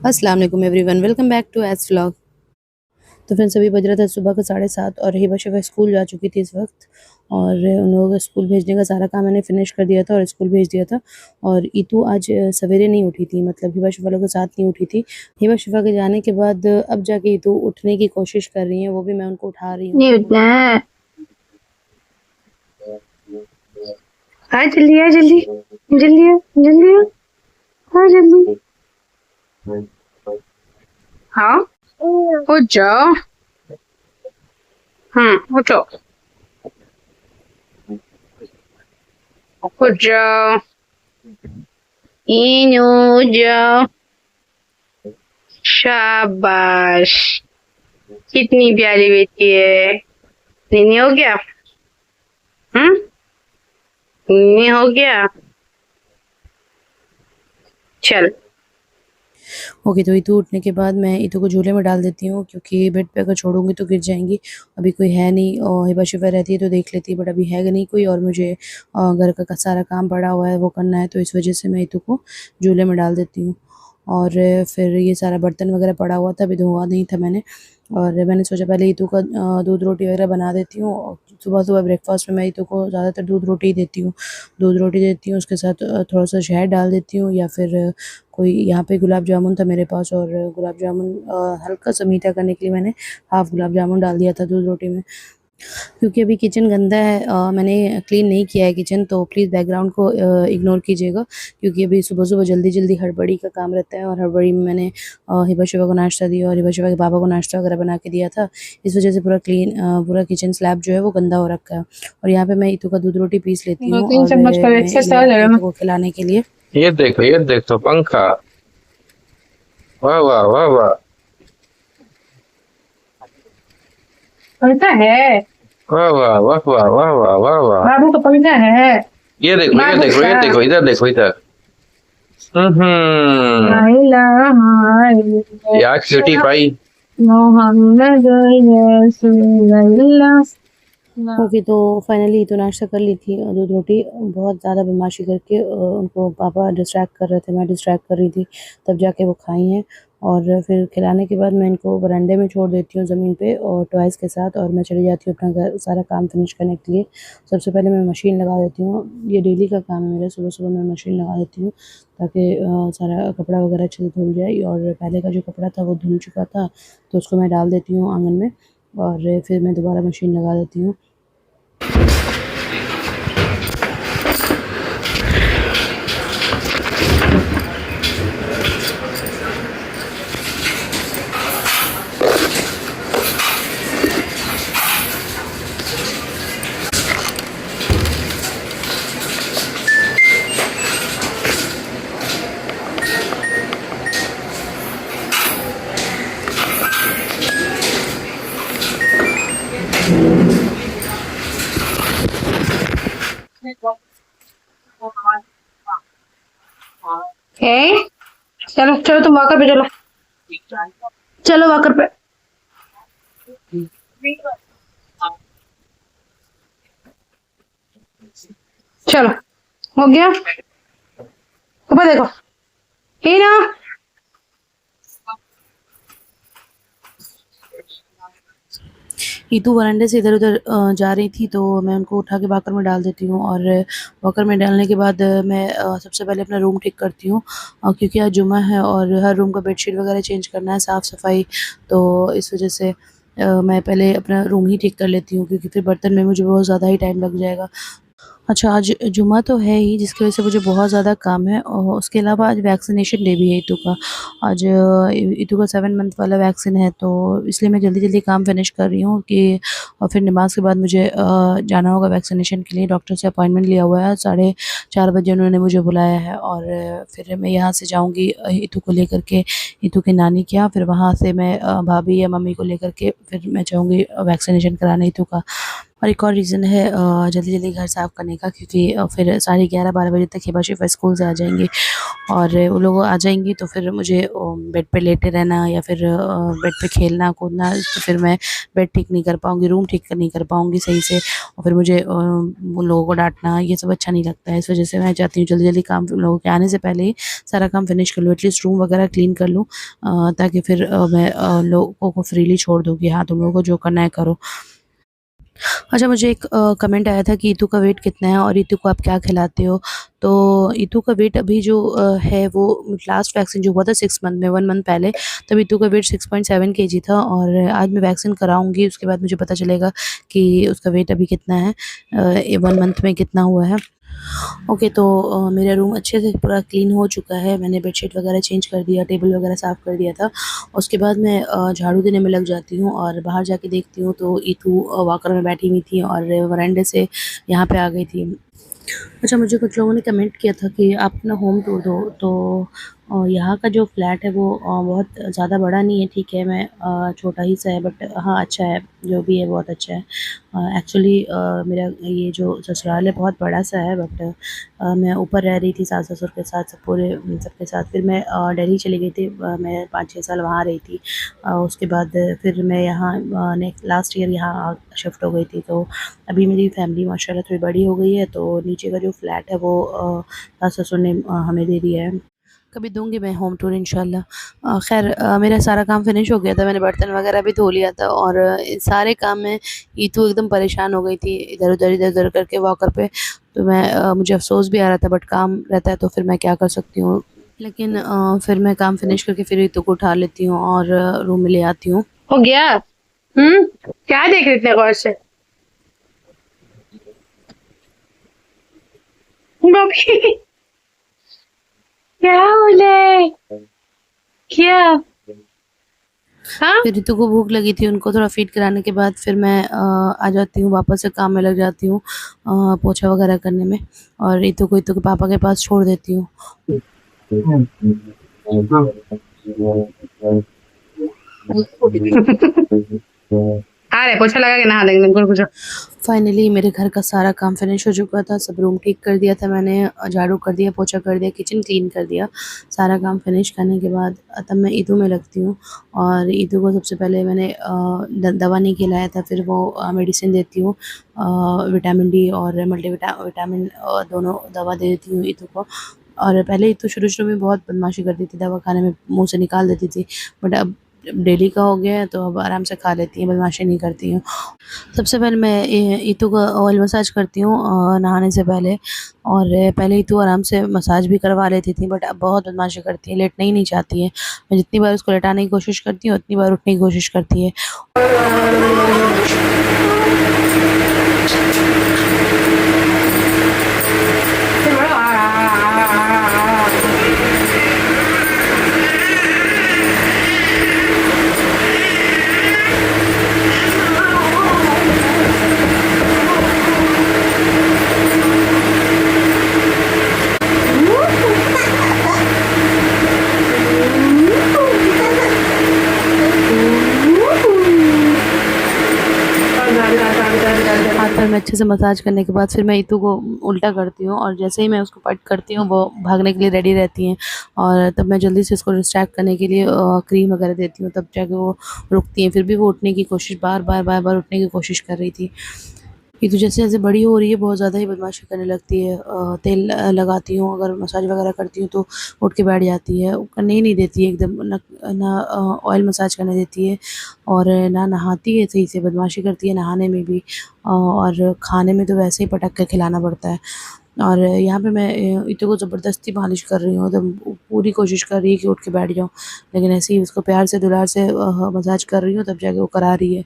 अस्सलाम वालेकुम everyone, welcome back to S vlog. तो फ्रेंड्स अभी बज रहा था सुबह का 7:30 और हिबा शिफा स्कूल जा चुकी थी इस वक्त। और उन लोगों को स्कूल भेजने का सारा काम मैंने फिनिश कर दिया था और स्कूल भेज दिया था। और ईतू आज सवेरे नहीं उठी थी, मतलब हिबा शिफा लोग के साथ नहीं उठी थी। हिबा शिफा के जाने के बाद अब जाके ईतू उठने की कोशिश कर रही है, वो भी मैं उनको उठा रही हूँ। नहीं उठना है। आ जल्दी आ जल्दी जल्दी आ जल्दी आ जल्दी। हाँ उठ जाओ। उठो उठ जाओ। इनू उठ जाओ। शाबाश, कितनी प्यारी बेटी है। नीनी हो गया। नीनी हो गया। चल ओके, तो ईतू उठने के बाद मैं ईतू को झूले में डाल देती हूँ, क्योंकि बेड पे अगर छोड़ूंगी तो गिर जाएंगी। अभी कोई है नहीं और हिबा शिफा रहती है तो देख लेती है, बट अभी है नहीं कोई और मुझे घर का सारा काम पड़ा हुआ है वो करना है, तो इस वजह से मैं ईतू को झूले में डाल देती हूँ। और फिर ये सारा बर्तन वगैरह पड़ा हुआ था, अभी धोआ नहीं था मैंने। और मैंने सोचा पहले ईतू का दूध रोटी वगैरह बना देती हूँ। और सुबह सुबह ब्रेकफास्ट में मैं ईतू को ज़्यादातर दूध रोटी ही देती हूँ। दूध रोटी देती हूँ, उसके साथ थोड़ा सा शहद डाल देती हूँ, या फिर कोई यहाँ पे गुलाब जामुन था मेरे पास, और गुलाब जामुन हल्का सा मीठा करने के लिए मैंने हाफ़ गुलाब जामुन डाल दिया था दूध रोटी में। क्योंकि अभी किचन गंदा है, मैंने क्लीन नहीं किया है किचन, तो प्लीज़ बैकग्राउंड को इग्नोर कीजिएगा, क्योंकि अभी सुबह-सुबह जल्दी-जल्दी हड़बड़ी का काम रहता है। और हड़बड़ी में मैंने हिबा शिबा को नाश्ता दिया और हिबा शिबा के पापा को नाश्ता वगैरह बना के दिया था। इस वज़ह से पूरा किचन स्लैब जो है वो गंदा हो रखा है। और यहाँ पे मैं ईतू का दूध रोटी पीस लेती दो हूँ तीन और चम्मच कर मैं ये एक्सरसाइज रखती हूँ है ना। ईतू को खिलाने के लिए। ये देखो पंखा। वाह वाह वाह वाह। पंखा है। वाह वाह वाह वाह वाह वाह वाह वाह। बाबू का पंखा है। ये देखो ये बाबू देखो ये का देखो, इधर देखो इधर। ला इलाहा या क्यूटी पाई। मोहम्मद रसूलुल्लाह। ओके, तो फाइनली तो नाश्ता कर ली थी दूध रोटी बहुत ज़्यादा बदमाशी करके, उनको पापा डिस्ट्रैक्ट कर रहे थे, मैं डिस्ट्रैक्ट कर रही थी, तब जाके वो खाई हैं। और फिर खिलाने के बाद मैं इनको बरामदे में छोड़ देती हूँ ज़मीन पे और टॉयज़ के साथ, और मैं चली जाती हूँ अपना घर सारा काम फिनिश करने के लिए। सबसे पहले मैं मशीन लगा देती हूँ, ये डेली का काम है मेरा, सुबह-सुबह मैं मशीन लगा देती हूँ ताकि सारा कपड़ा वगैरह अच्छे से धुल जाए। और पहले का जो कपड़ा था वो धुल चुका था, तो उसको मैं डाल देती हूँ आँगन में और फिर मैं दोबारा मशीन लगा देती हूँ। ए चलो चलो तुम वॉकर पे चलो। चलो वॉकर पे। चलो हो गया। ऊपर देखो। ही ना। ईतू वरांडे से इधर-उधर जा रही थी, तो मैं उनको उठा के वॉकर में डाल देती हूँ। और वॉकर में डालने के बाद मैं सबसे पहले अपना रूम ठीक करती हूँ, क्योंकि आज जुम्मा है और हर रूम का बेडशीट वगैरह चेंज करना है, साफ़-सफ़ाई। तो इस वजह से मैं पहले अपना रूम ही ठीक कर लेती हूँ, क्योंकि फिर बर्तन में मुझे बहुत ज़्यादा ही टाइम लग जाएगा। अच्छा, आज जुम्मा तो है ही, जिसकी वजह से मुझे बहुत ज़्यादा काम है, और उसके अलावा आज वैक्सीनेशन डे भी है ईतू का। आज ईतू का 7 मंथ वाला वैक्सीन है, तो इसलिए मैं जल्दी-जल्दी काम फिनिश कर रही हूँ कि और फिर नमाज़ के बाद मुझे जाना होगा वैक्सीनेशन के लिए। डॉक्टर से अपॉइंटमेंट लिया हुआ है, 4:30 बजे उन्होंने मुझे बुलाया है। और फिर मैं यहाँ से जाऊँगी ईतू को लेकर के ईतू की नानी के यहाँ, फिर वहाँ से मैं भाभी या मम्मी को लेकर के फिर मैं जाऊँगी वैक्सीनेशन कराने ईतू का। और एक और रीज़न है जल्दी-जल्दी घर साफ़ करने का, क्योंकि फिर साढ़े 11-12 बजे तक हिबा शिफ़ा स्कूल से आ जाएँगी और वो लोग आ जाएँगी तो फिर मुझे बेड पे लेटे रहना या फिर बेड पे खेलना कूदना, तो फिर मैं बेड ठीक नहीं कर पाऊँगी, रूम ठीक नहीं कर पाऊँगी सही से और फिर मुझे उन लोगों को डाँटना ये सब अच्छा नहीं लगता है। इस वज़ह से मैं चाहती हूँ जल्दी-जल्दी काम उन लोगों के आने से पहले ही सारा काम फ़िनिश कर लूँ, एटलीस्ट रूम वग़ैरह क्लीन कर लूँ ताकि फिर मैं लोगों को फ्रीली छोड़ दूँ कि हाँ, तुम लोगों को जो करना है करो। अच्छा, मुझे एक कमेंट आया था कि ईतू का वेट कितना है और ईतू को आप क्या खिलाते हो? तो ईतू का वेट अभी जो है वो लास्ट वैक्सीन जो हुआ था 6 मंथ में 1 मंथ पहले, तब ईतू का वेट 6.7 केजी था और आज मैं वैक्सीन कराऊँगी, उसके बाद मुझे पता चलेगा कि उसका वेट अभी कितना है 1 मंथ में कितना हुआ है। ओके, तो मेरा रूम अच्छे से पूरा क्लीन हो चुका है। मैंने बेडशीट वगैरह चेंज कर दिया, टेबल वगैरह साफ़ कर दिया था। उसके बाद मैं झाड़ू देने में लग जाती हूँ और बाहर जाके देखती हूँ तो ईतू वॉकर में बैठी हुई थी और वरांडे से यहाँ पे आ गई थी। अच्छा, मुझे कुछ लोगों ने कमेंट किया था कि आप अपना होम टूर दो, तो यहाँ का जो फ्लैट है वो बहुत ज़्यादा बड़ा नहीं है, ठीक है, मैं छोटा ही सा है बट हाँ, अच्छा है, जो भी है बहुत अच्छा है। एक्चुअली मेरा ये जो ससुराल है बहुत बड़ा-सा है बट मैं ऊपर रह रही थी सास-ससुर के साथ सब पूरे सबके साथ। फिर मैं दिल्ली चली गई थी, मैं 5-6 साल वहाँ रही थी। उसके बाद फिर मैं यहाँ लास्ट ईयर यहाँ शिफ्ट हो गई थी, तो अभी मेरी फैमिली माशाल्लाह थोड़ी बड़ी हो गई है, तो नीचे का जो फ्लैट है वो सास-ससुर ने हमें दे दिया है। कभी दूँगी मैं होम टूर इंशाल्लाह। ख़ैर मेरा सारा काम फ़िनिश हो गया था, मैंने बर्तन वग़ैरह भी धो लिया था और सारे काम में ईतू एकदम परेशान हो गई थी इधर-उधर करके वॉकर पे, तो मैं मुझे अफ़सोस भी आ रहा था बट काम रहता है तो फिर मैं क्या कर सकती हूँ। लेकिन फिर मैं काम फ़िनिश करके फिर ईतू को उठा लेती हूँ और रूम में ले आती हूँ। हो गया? क्या देख रहे इतने गौर से? बॉबी क्या बोले? क्या? हाँ? फिर ऋतु को भूख लगी थी, उनको थोड़ा फ़ीड कराने के बाद फिर मैं आ जाती हूँ, वापस से काम में लग जाती हूँ पोछा वगैरह करने में और ऋतु के पापा के पास छोड़ देती हूँ। आ रहे पोछा लगा के नहा देंगे कुछ। फाइनली मेरे घर का सारा काम फिनिश हो चुका था, सब रूम ठीक कर दिया था मैंने, झाड़ू कर दिया, पोछा कर दिया, किचन क्लीन कर दिया। सारा काम फिनिश करने के बाद तब मैं ईदू में लगती हूँ और ईदू को सबसे पहले मैंने दवा नहीं खिलाया था, फिर वो मेडिसिन देती हूँ, विटामिन डी और विटामिन दोनों दवा दे देती हूँ ईदू को। और पहले ईदू शुरू-शुरू में बहुत बदमाशी करती थी, दवा खाने में मुँह से निकाल देती थी, बट अब डेली का हो गया है तो अब आराम से खा लेती हैं, बदमाशी नहीं करती हैं। सबसे पहले मैं ईतू का ऑयल मसाज करती हूँ नहाने से पहले और पहले ईतू आराम से मसाज भी करवा लेती थी बट अब बहुत बदमाशी करती है, लेटना ही नहीं चाहती है। मैं जितनी बार उसको लेटाने की कोशिश करती हूँ उतनी बार उठने की कोशिश करती है। हाथ पैर में अच्छे से मसाज करने के बाद फिर मैं ईतू को उल्टा करती हूँ और जैसे ही मैं उसको पलट करती हूँ वो भागने के लिए रेडी रहती हैं और तब मैं जल्दी से इसको डिस्ट्रैक्ट करने के लिए क्रीम वगैरह देती हूँ, तब जाके वो रुकती हैं। फिर भी वो उठने की कोशिश बार-बार उठने की कोशिश कर रही थी। ईतू जैसे-जैसे बड़ी हो रही है बहुत ज़्यादा ही बदमाशी करने लगती है। तेल लगाती हूँ, अगर मसाज वगैरह करती हूँ तो उठ के बैठ जाती है। वो करने ही नहीं देती है एकदम, ना ऑयल मसाज करने देती है और ना नहाती है सही से, बदमाशी करती है नहाने में भी और खाने में तो वैसे ही पटक के खिलाना पड़ता है। और यहाँ पे मैं ईतू को ज़बरदस्ती मालिश कर रही हूँ, एकदम पूरी कोशिश कर रही है कि उठ के बैठ जाऊँ, लेकिन ऐसे ही उसको प्यार से दुलार से मसाज कर रही हूँ तब जाके वो करा रही है।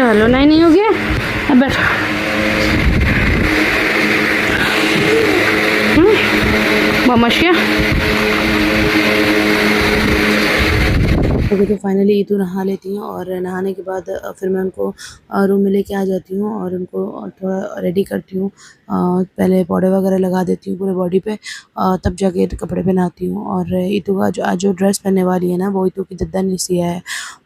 हेलो नहीं हो गया। अब बैठ। ममशिया ओके, तो फाइनली ईतू नहा लेती हैं और नहाने के बाद फिर मैं उनको रूम में लेके आ जाती हूँ और उनको थोड़ा रेडी करती हूँ। पहले पाउडर वगैरह लगा देती हूँ पूरे बॉडी पे, तब जाके कपड़े पहनाती हूँ। और ईतू का जो ड्रेस पहनने वाली है ना, वो ईतू की दद्दा ने सिया है।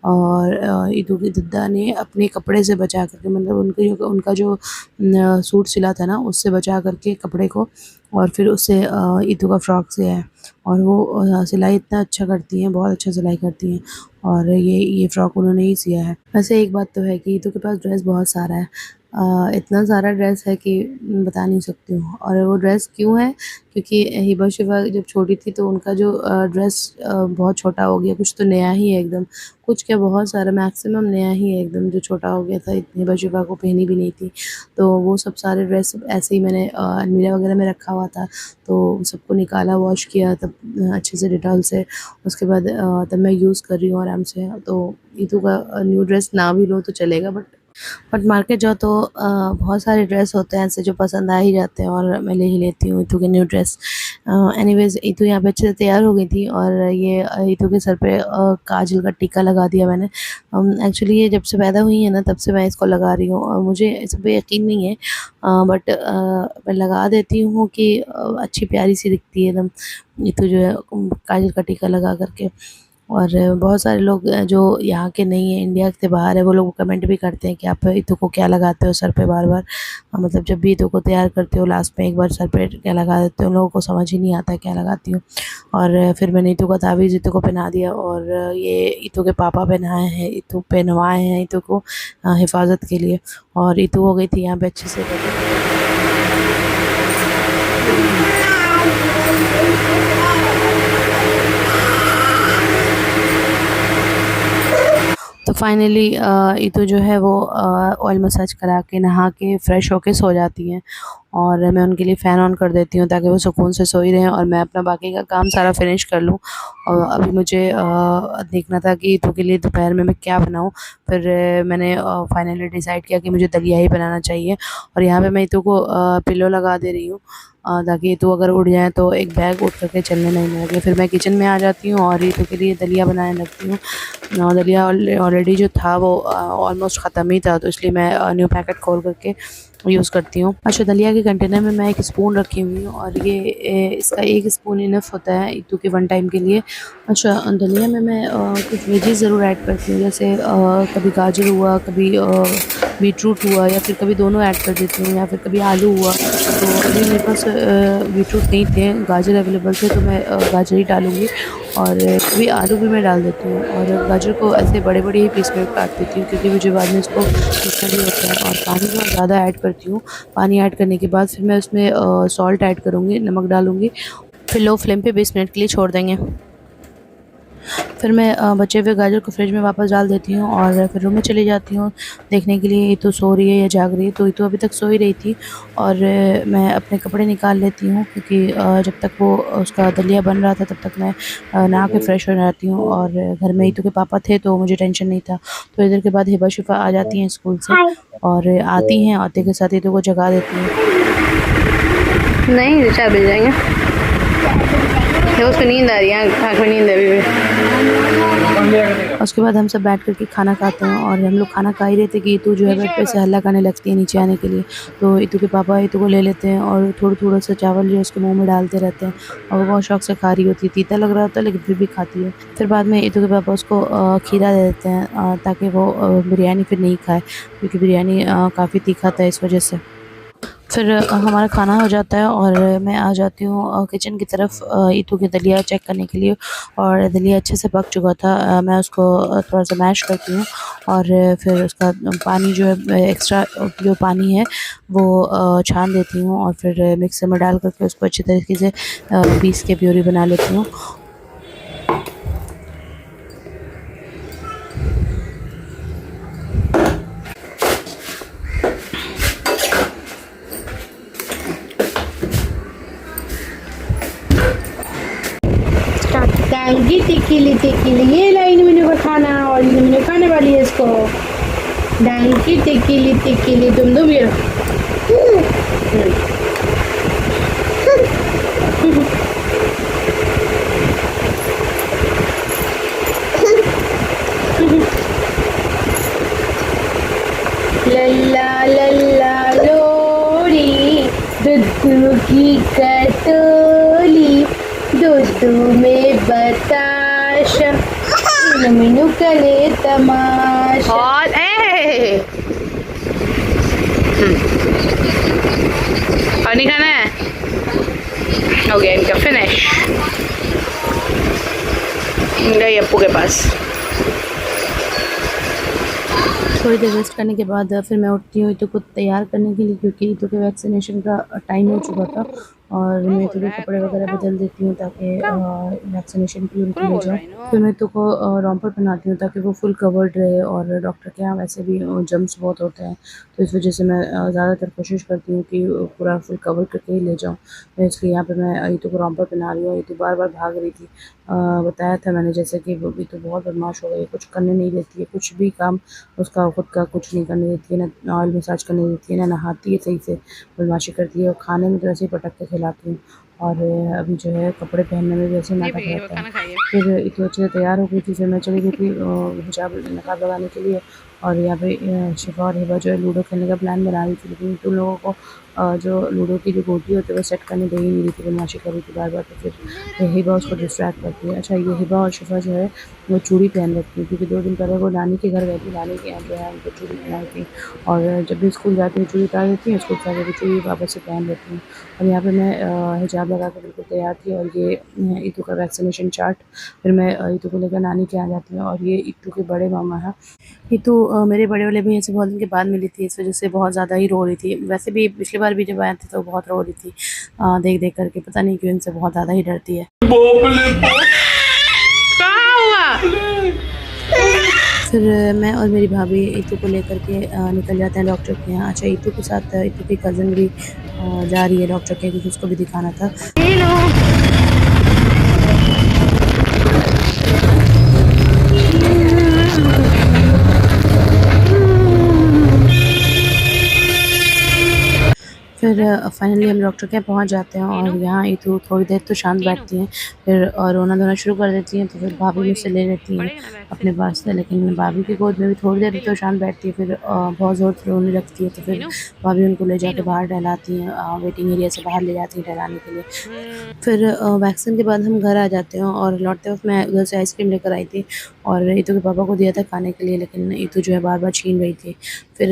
और ईतू की दद्दा ने अपने कपड़े से बचा करके, मतलब उनका जो सूट सिला था ना, उससे बचा करके कपड़े को, और फिर उससे ईतू का फ्रॉक सिया है। और वो सिलाई इतना अच्छा करती हैं, बहुत अच्छा सिलाई करती हैं। और ये फ़्रॉक उन्होंने ही सिया है। वैसे एक बात तो है कि ईतू के पास ड्रेस बहुत सारा है। इतना सारा ड्रेस है कि बता नहीं सकती हूँ। और वो ड्रेस क्यों है, क्योंकि हिबा शिवा जब छोटी थी तो उनका जो ड्रेस बहुत छोटा हो गया, कुछ तो नया ही है एकदम, कुछ क्या बहुत सारा, मैक्सिमम नया ही है एकदम, जो छोटा हो गया था। हिबा शिवा को पहनी भी नहीं थी, तो वो सब सारे ड्रेस ऐसे ही मैंने अलमीरा वगैरह में रखा हुआ था। तो सबको निकाला, वॉश किया तब अच्छे से डिटॉल से, उसके बाद तब मैं यूज़ कर रही हूँ आराम से। तो ईतू का न्यू ड्रेस ना भी लो तो चलेगा, बट मार्केट जाओ तो बहुत सारे ड्रेस होते हैं ऐसे जो पसंद आ ही जाते हैं, और मैं ले ही लेती हूँ ईतू के न्यू ड्रेस। एनीवेज़ ईतू यहाँ पे अच्छे से तैयार हो गई थी, और ये ईतू के सर पे काजल का टीका लगा दिया मैंने। एक्चुअली ये जब से पैदा हुई है ना, तब से मैं इसको लगा रही हूँ, और मुझे इस पे यकीन नहीं है, बट मैं लगा देती हूँ कि अच्छी प्यारी सी दिखती है एकदम ईतू जो है काजल का टीका लगा करके। और बहुत सारे लोग जो यहाँ के नहीं हैं, इंडिया के बाहर है, वो लोग कमेंट भी करते हैं कि आप ईतू को क्या लगाते हो सर पे बार-बार। मतलब जब भी ईतू को तैयार करते हो लास्ट में एक बार सर पे क्या लगा देते हो, उन लोगों को समझ ही नहीं आता है क्या लगाती हूँ। और फिर मैंने ईतू का तावीज़ ईतू को पहना दिया, और ये ईतू के पापा पहनवाए हैं ईतू को हिफाज़त के लिए। और ईतू हो गई थी यहाँ पे अच्छे से रेडी। तो फाइनली ईतू जो है वो ऑयल मसाज करा के, नहा के, फ्रेश होके सो जाती हैं, और मैं उनके लिए फ़ैन ऑन कर देती हूँ ताकि वो सुकून से सोई रहें और मैं अपना बाकी का काम सारा फिनिश कर लूँ। और अभी मुझे देखना था कि ईतू के लिए दोपहर में मैं क्या बनाऊँ। फिर मैंने फाइनली डिसाइड किया कि मुझे दलिया ही बनाना चाहिए, और यहाँ पे मैं ईतू को पिलो लगा दे रही हूँ ताकि ईतू अगर उठ जाए तो एक बैग उठ करके चलने नहीं लगे। फिर मैं किचन में आ जाती हूँ और ईतू के लिए दलिया बनाने लगती हूँ। दलिया ऑलरेडी जो था वो ऑलमोस्ट ख़त्म ही था, तो इसलिए मैं न्यू पैकेट खोल करके यूज़ करती हूँ। अच्छा, दलिया के कंटेनर में मैं एक स्पून रखी हुई हूँ, और ये इसका एक स्पून इनफ होता है ईतू के 1 टाइम के लिए। अच्छा, दलिया में मैं कुछ वेजीज़ ज़रूर ऐड करती हूँ, जैसे कभी गाजर हुआ, कभी बीटरूट हुआ, या फिर कभी दोनों ऐड कर देती हूँ, या फिर कभी आलू हुआ। तो अभी मेरे पास बीटरूट नहीं थे, गाजर अवेलेबल थे, तो मैं गाजर ही डालूँगी, और कभी आलू भी मैं डाल देती हूँ। और गाजर को ऐसे बड़े-बड़े ही पीस में काट देती हूँ, क्योंकि मुझे बाद में इसको पीसना भी होता है। और पानी बहुत ज़्यादा ऐड करती हूँ। पानी ऐड करने के बाद फिर मैं उसमें सॉल्ट ऐड करूँगी, नमक डालूँगी, फिर लो फ्लेम पे 20 मिनट के लिए छोड़ देंगे। फिर मैं बचे हुए गाजर को फ्रिज में वापस डाल देती हूँ, और फिर रूम में चली जाती हूँ देखने के लिए ईतू सो रही है या जाग रही है। तो ईतू अभी तक सो ही रही थी, और मैं अपने कपड़े निकाल लेती हूँ, क्योंकि जब तक वो उसका दलिया बन रहा था तब तक मैं नहा के फ्रेश हो जाती हूँ। और घर में ईतू के पापा थे तो मुझे टेंशन नहीं था। तो इधर के बाद हिबा शिफा आ जाती हैं स्कूल से, और आती हैं, आते के साथ ईतू को जगा देती हैं। नहीं, 4 बज जाएंगे। तो उसको नींद आ रही है, आँख में नींद है अभी भी। उसके बाद हम सब बैठ कर के खाना खाते हैं, और हम लोग खाना खा ही रहे थे कि ईतू जो है बेड पे से हल्ला करने लगती है नीचे आने के लिए। तो ईतू के पापा ईतू को ले लेते हैं और थोड़ा-थोड़ा सा चावल जो है उसके मुँह में डालते रहते हैं, और वो बहुत शौक से खा रही होती है। तीता लग रहा होता है लेकिन फिर भी खाती है। फिर बाद में ईतू के पापा उसको खीरा दे देते हैं ताकि वो बिरयानी फिर नहीं खाए, क्योंकि बिरयानी काफ़ी तीखा था इस वजह से। फिर हमारा खाना हो जाता है, और मैं आ जाती हूँ किचन की तरफ ईतू के दलिया चेक करने के लिए। और दलिया अच्छे से पक चुका था। मैं उसको थोड़ा सा मैश करती हूँ, और फिर उसका पानी जो है, एक्स्ट्रा जो पानी है वो छान देती हूँ, और फिर मिक्सर में डाल करके उसको अच्छी तरीके से पीस के प्यूरी बना लेती हूँ। टांगी तिकीली तिकीली, ये लाइन मैंने खाना, और ये मैंने खाने वाली है इसको। डांकी टिकिली तुम दो भी लल्ला लल्ला लोरी दूध की कटोली दूध में बताशा मीनू करे तमाशा और नहीं खाना है हो गया इनका फिनिश गई अप्पू के पास थोड़ी देर रेस्ट करने के बाद फिर मैं उठती हूँ ईतू को तैयार करने के लिए, क्योंकि ईतू के वैक्सीनेशन का टाइम हो चुका था। और मैं ईतू के कपड़े वगैरह बदल देती हूँ ताकि वैक्सीनेशन के लिए उनको ले जाऊँ। फिर मैं ईतू को रॉम्पर पहनाती हूँ ताकि वो फुल कवर्ड रहे, और डॉक्टर के यहाँ वैसे भी जम्स बहुत होते हैं, तो इस वजह से मैं ज़्यादातर कोशिश करती हूँ कि पूरा फुल कवर करके ही ले जाऊँ। तो इसलिए यहाँ पर मैं ईतू को रॉम्पर पहना रही हूँ। ईतू बार बार भाग रही थी, बताया था मैंने जैसे कि वो ईतू बहुत बदमाश हो गई है, कुछ करने नहीं देती है, कुछ भी काम उसका खुद का कुछ नहीं करने देती है, ना ऑयल मसाज करने देती है, ना नहाती है सही से, बदमाशी करती है। और खाने में तो ऐसे ही पटक के खिलाती हूँ, और अभी जो है कपड़े पहनने में भी ऐसे नाटक रहता है। फिर इतनी अच्छे से तैयार हो गई थी, फिर मैं चली गई थी हिजाब नकाब लगाने के लिए। और यहाँ पे शिफा और हिबा जो है लूडो खेलने का प्लान बना रही थी, लेकिन तुम लोगों को जो लूडो की जो गोटी होती है वो सेट करने दे ही नहीं रही थी, बदमाशी कर रही थी बार बार। तो फिर हिबा उसको डिस्ट्रैक्ट करती है। अच्छा, ये हिबा और शिफा जो है वो चूड़ी पहन रखती है, क्योंकि 2 दिन पहले वो नानी के घर गई थी, नानी के यहाँ जो है उनको चूड़ी पहनाई थी। और जब भी स्कूल जाती है चूड़ी उतार देती है, स्कूल से आगे भी चूड़ी वापस से पहन लेती हूँ। और यहाँ पे मैं हिजाब लगा कर बिल्कुल तैयार थी, और ये ईतू का वैक्सीनेशन चार्ट। फिर मैं ईतू को लेकर नानी के यहाँ जाती हूँ, और ये ईतू के बड़े मामा हैं। ईतू मेरे बड़े वाले भैया से बहुत दिन के बाद मिली थी, इस वजह से बहुत ज़्यादा ही रो रही थी। वैसे भी पिछली बार भी जब आए थे तो बहुत रो रही थी, देख देख करके, पता नहीं क्यों इनसे बहुत ज़्यादा ही डरती है। फिर मैं और मेरी भाभी ईतू को लेकर के निकल जाते हैं डॉक्टर के यहाँ। अच्छा, ईतू के साथ ईतू की कज़न भी जा रही है डॉक्टर के, क्योंकि उसको भी दिखाना था। फिर फाइनली हम डॉक्टर के यहाँ पहुँच जाते हैं, और यहाँ ईतू थोड़ी देर तो शांत बैठती हैं, फिर रोना धोना शुरू कर देती हैं। तो फिर भाभी मुझसे ले लेती हैं अपने पास से, लेकिन भाभी की गोद में भी थोड़ी देर तो शांत बैठती है, फिर बहुत ज़ोर से रोने लगती है। तो फिर भाभी उनको ले जाके बाहर टहलाती हैं, वेटिंग एरिया से बाहर ले जाती हैं टहलाने के लिए। फिर वैक्सीन के बाद हम घर आ जाते हैं, और लौटते वक्त मैं उधर से आइसक्रीम लेकर आई थी और ईतू के पापा को दिया था खाने के लिए, लेकिन ईतू जो है बार बार छीन रही थी। फिर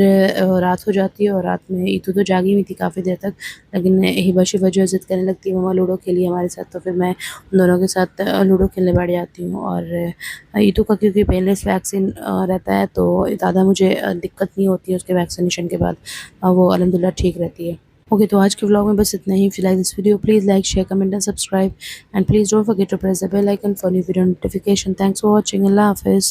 रात हो जाती है, और रात में ईतू तो जागी हुई थी काफ़ी देर तक, लेकिन हिबा शिबा जो है ज़िद करने लगती है मम्मा लूडो खेलिए हमारे साथ। तो फिर मैं उन दोनों के साथ लूडो खेलने बैठ जाती हूँ। और ईतू का क्योंकि पेनलेस वैक्सीन रहता है, तो ज़्यादा मुझे दिक्कत नहीं होती है उसके वैक्सीनेशन के बाद, वो अल्हम्दुलिल्लाह ठीक रहती है। ओके, तो आज के व्लॉग में बस इतना ही। If you like this video please like share comment and subscribe, and please don't forget to press the bell icon for new video notification. Thanks for watching. अल्लाह हाफिज़।